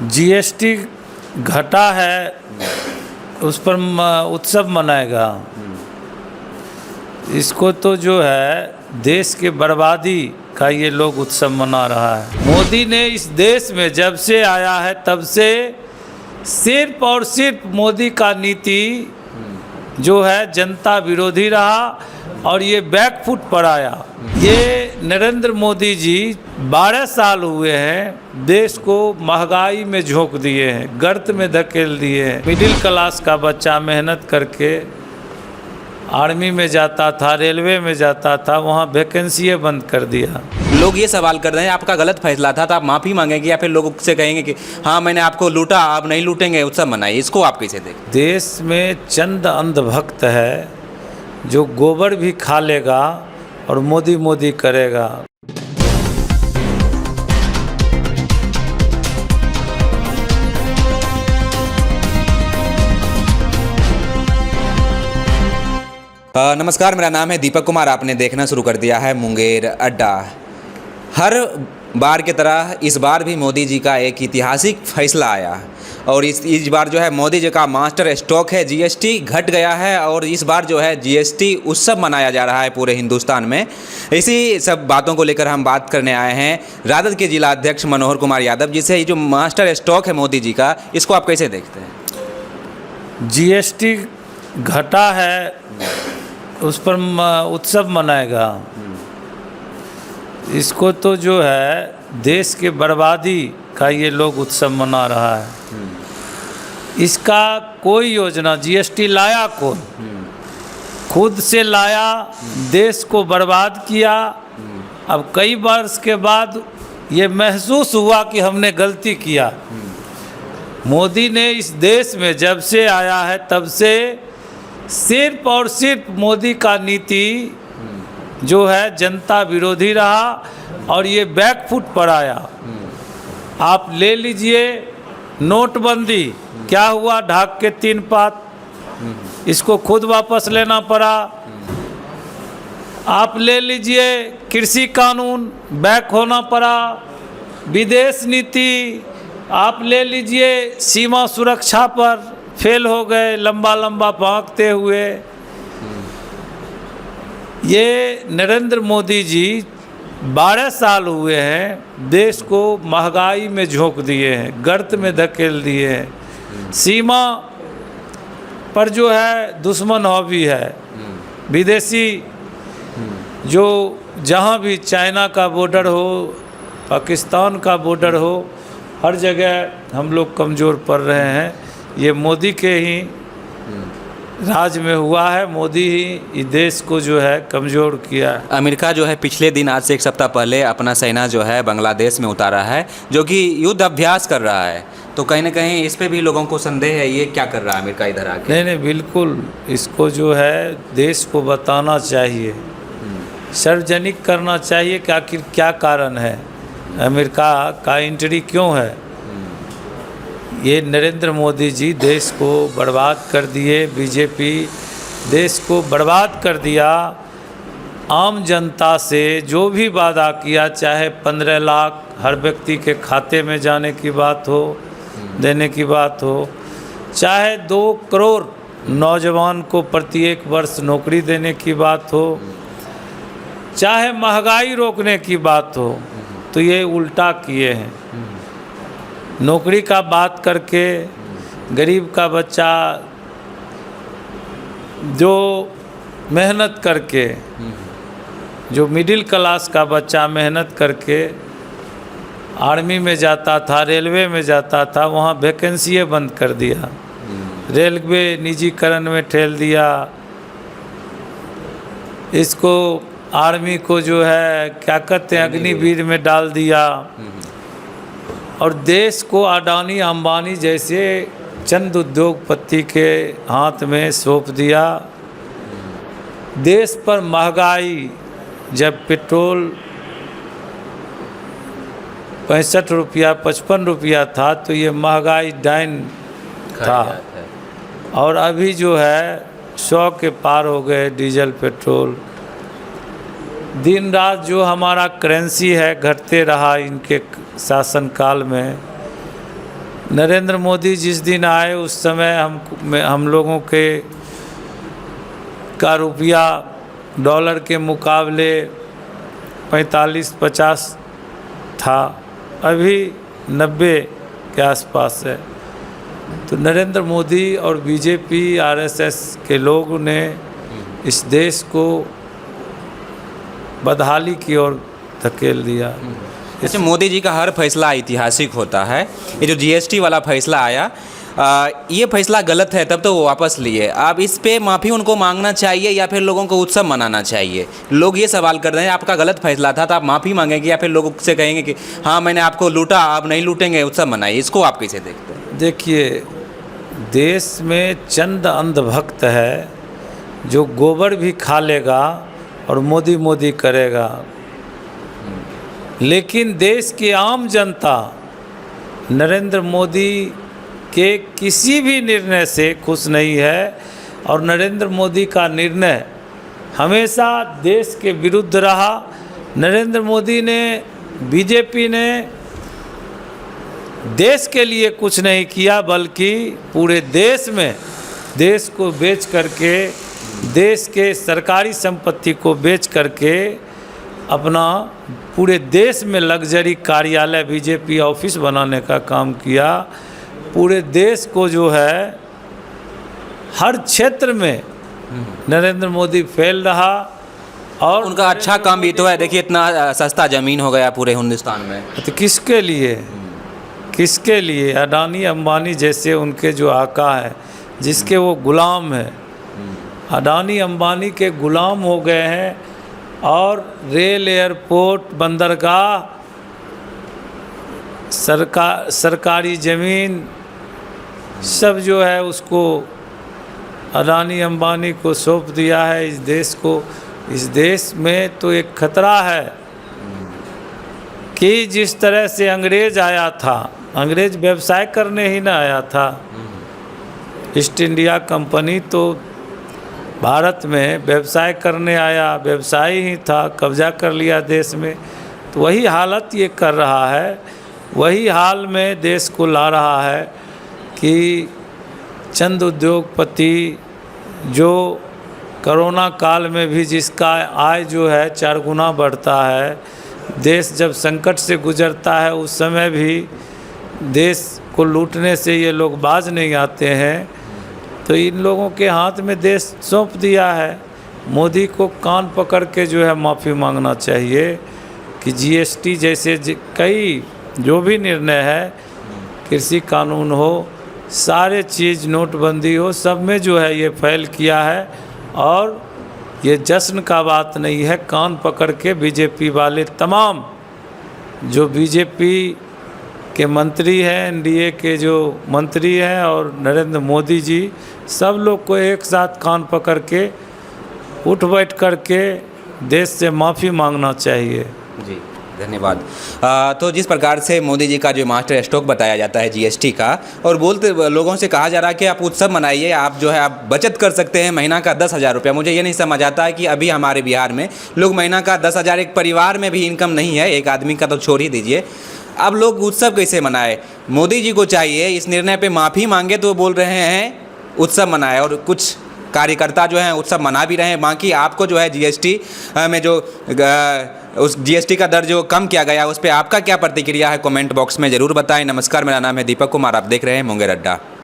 GST घटा है, उस पर उत्सव मनाएगा। इसको तो जो है देश के बर्बादी का ये लोग उत्सव मना रहा है। मोदी ने इस देश में जब से आया है तब से सिर्फ और सिर्फ मोदी का नीति जो है जनता विरोधी रहा और ये बैकफुट पर आया। ये नरेंद्र मोदी जी 12 साल हुए हैं, देश को महंगाई में झोंक दिए हैं, गर्त में धकेल दिए हैं। मिडिल क्लास का बच्चा मेहनत करके आर्मी में जाता था, रेलवे में जाता था, वहाँ वैकेंसी बंद कर दिया। लोग ये सवाल कर रहे हैं आपका गलत फैसला था तो आप माफ़ी मांगेंगे या फिर लोगों से कहेंगे कि हाँ मैंने आपको लूटा, आप नहीं लूटेंगे, उत्सव मनाइए। इसको आप कैसे देखें? देश में चंद अंधभक्त है जो गोबर भी खा लेगा और मोदी मोदी करेगा। नमस्कार, मेरा नाम है दीपक कुमार। आपने देखना शुरू कर दिया है मुंगेर अड्डा। हर बार की तरह इस बार भी मोदी जी का एक ऐतिहासिक फैसला आया और इस बार जो है मोदी जी का मास्टर स्ट्रोक है, जीएसटी घट गया है और इस बार जो है जीएसटी उत्सव मनाया जा रहा है पूरे हिंदुस्तान में। इसी सब बातों को लेकर हम बात करने आए हैं राजद के जिला अध्यक्ष मनोहर कुमार यादव जी से। ये जो मास्टर स्ट्रोक है मोदी जी का, इसको आप कैसे देखते हैं? जीएसटी घटा है, उस पर उत्सव मनाएगा। इसको तो जो है देश के बर्बादी का ये लोग उत्सव मना रहा है। इसका कोई योजना, जीएसटी लाया कौन? खुद से लाया, देश को बर्बाद किया। अब कई वर्ष के बाद ये महसूस हुआ कि हमने गलती किया। मोदी ने इस देश में जब से आया है तब से सिर्फ और सिर्फ मोदी का नीति जो है जनता विरोधी रहा और ये बैकफुट पर आया। आप ले लीजिए नोटबंदी, क्या हुआ? ढाक के 3 पात, इसको खुद वापस लेना पड़ा। आप ले लीजिए कृषि कानून, बैक होना पड़ा। विदेश नीति आप ले लीजिए, सीमा सुरक्षा पर फेल हो गए, लंबा लंबा भागते हुए। ये नरेंद्र मोदी जी 12 साल हुए हैं, देश को महंगाई में झोंक दिए हैं, गर्त में धकेल दिए हैं। सीमा पर जो है दुश्मन हावी है, विदेशी जो जहाँ भी चाइना का बॉर्डर हो, पाकिस्तान का बॉर्डर हो, हर जगह हम लोग कमज़ोर पड़ रहे हैं। ये मोदी के ही राज में हुआ है। मोदी ही इस देश को जो है कमज़ोर किया है। अमेरिका जो है पिछले दिन, आज से 1 सप्ताह पहले, अपना सेना जो है बांग्लादेश में उतारा है, जो कि युद्ध अभ्यास कर रहा है। तो कहीं ना कहीं इस पे भी लोगों को संदेह है, ये क्या कर रहा है अमेरिका इधर आके? नहीं, बिल्कुल इसको जो है देश को बताना चाहिए, सार्वजनिक करना चाहिए कि आखिर क्या कारण है, अमेरिका का एंट्री क्यों है। ये नरेंद्र मोदी जी देश को बर्बाद कर दिए, बीजेपी देश को बर्बाद कर दिया। आम जनता से जो भी वादा किया, चाहे 15 लाख हर व्यक्ति के खाते में जाने की बात हो, देने की बात हो, चाहे 2 करोड़ नौजवान को प्रत्येक वर्ष नौकरी देने की बात हो, चाहे महंगाई रोकने की बात हो, तो ये उल्टा किए हैं। नौकरी का बात करके गरीब का बच्चा जो मेहनत करके, जो मिडिल क्लास का बच्चा मेहनत करके आर्मी में जाता था, रेलवे में जाता था, वहाँ वैकेंसी बंद कर दिया, रेलवे निजीकरण में ठेल दिया। इसको आर्मी को जो है क्या कहते हैं, अग्निवीर में डाल दिया और देश को अडानी अंबानी जैसे चंद उद्योगपति के हाथ में सौंप दिया। देश पर महंगाई, जब पेट्रोल 65 रुपया 55 रुपया था तो ये महंगाई डाइन था और अभी जो है 100 के पार हो गए डीजल पेट्रोल। दिन रात जो हमारा करेंसी है घटते रहा इनके शासनकाल में। नरेंद्र मोदी जिस दिन आए उस समय हम लोगों के का रुपया डॉलर के मुकाबले 45-50 था, अभी 90 के आसपास है। तो नरेंद्र मोदी और बीजेपी आरएसएस के लोगों ने इस देश को बदहाली की ओर धकेल दिया। अच्छा, मोदी जी का हर फैसला ऐतिहासिक होता है। ये जो जीएसटी वाला फैसला आया, ये फैसला गलत है, तब तो वो वापस लिए। अब इस पे माफ़ी उनको मांगना चाहिए या फिर लोगों को उत्सव मनाना चाहिए? लोग ये सवाल कर रहे हैं, आपका गलत फैसला था तो आप माफ़ी मांगेंगे या फिर लोगों से कहेंगे कि हाँ मैंने आपको लूटा, आप नहीं लूटेंगे, उत्सव मनाइए? इसको आप कैसे देखते हैं? देखिए, देश में चंद अंधभक्त है जो गोबर भी खा लेगा और मोदी मोदी करेगा, लेकिन देश की आम जनता नरेंद्र मोदी के किसी भी निर्णय से खुश नहीं है। और नरेंद्र मोदी का निर्णय हमेशा देश के विरुद्ध रहा। नरेंद्र मोदी ने, बीजेपी ने देश के लिए कुछ नहीं किया, बल्कि पूरे देश में देश को बेच करके, देश के सरकारी संपत्ति को बेच करके अपना पूरे देश में लग्जरी कार्यालय, बीजेपी ऑफिस बनाने का काम किया। पूरे देश को जो है हर क्षेत्र में नरेंद्र मोदी फैल रहा। और उनका अच्छा काम भी तो है। देखिए, इतना सस्ता ज़मीन हो गया पूरे हिंदुस्तान में। तो किसके लिए, किसके लिए? अडानी अंबानी जैसे उनके जो आका है, जिसके वो गुलाम हैं, अडानी अंबानी के गुलाम हो गए हैं। और रेल, एयरपोर्ट, बंदरगाह, सरकारी ज़मीन सब जो है उसको अडानी अंबानी को सौंप दिया है इस देश को। इस देश में तो एक खतरा है कि जिस तरह से अंग्रेज आया था, अंग्रेज व्यवसाय करने ही ना आया था। ईस्ट इंडिया कंपनी तो भारत में व्यवसाय करने आया, व्यवसाय ही था, कब्जा कर लिया देश में। तो वही हालत ये कर रहा है, वही हाल में देश को ला रहा है कि चंद उद्योगपति जो कोरोना काल में भी जिसका आय जो है 4 गुना बढ़ता है, देश जब संकट से गुजरता है उस समय भी देश को लूटने से ये लोग बाज नहीं आते हैं। तो इन लोगों के हाथ में देश सौंप दिया है। मोदी को कान पकड़ के जो है माफ़ी मांगना चाहिए कि जीएसटी जैसे कई जो भी निर्णय है, कृषि कानून हो, सारे चीज़, नोटबंदी हो, सब में जो है ये फैल किया है। और ये जश्न का बात नहीं है। कान पकड़ के बीजेपी वाले तमाम जो बीजेपी के मंत्री हैं, एनडीए के जो मंत्री हैं और नरेंद्र मोदी जी, सब लोग को एक साथ कान पकड़ के उठ बैठ करके देश से माफ़ी मांगना चाहिए। जी, धन्यवाद। तो जिस प्रकार से मोदी जी का जो मास्टर स्ट्रोक बताया जाता है जीएसटी का, और बोलते लोगों से कहा जा रहा है कि आप उत्सव मनाइए, आप जो है आप बचत कर सकते हैं महीना का 10,000 रुपया। मुझे ये नहीं समझ आता है कि अभी हमारे बिहार में लोग महीना का 10,000, एक परिवार में भी इनकम नहीं है, एक आदमी का तो छोड़ ही दीजिए, अब लोग उत्सव कैसे मनाए? मोदी जी को चाहिए इस निर्णय पे माफ़ी मांगे, तो बोल रहे हैं उत्सव मनाए, और कुछ कार्यकर्ता जो हैं उत्सव मना भी रहे हैं। बाकी आपको जो है जीएसटी में जो उस जीएसटी का दर जो कम किया गया, उस पर आपका क्या प्रतिक्रिया है? कमेंट बॉक्स में ज़रूर बताएं। नमस्कार, मेरा नाम है दीपक कुमार, आप देख रहे हैं मुंगेर अड्डा।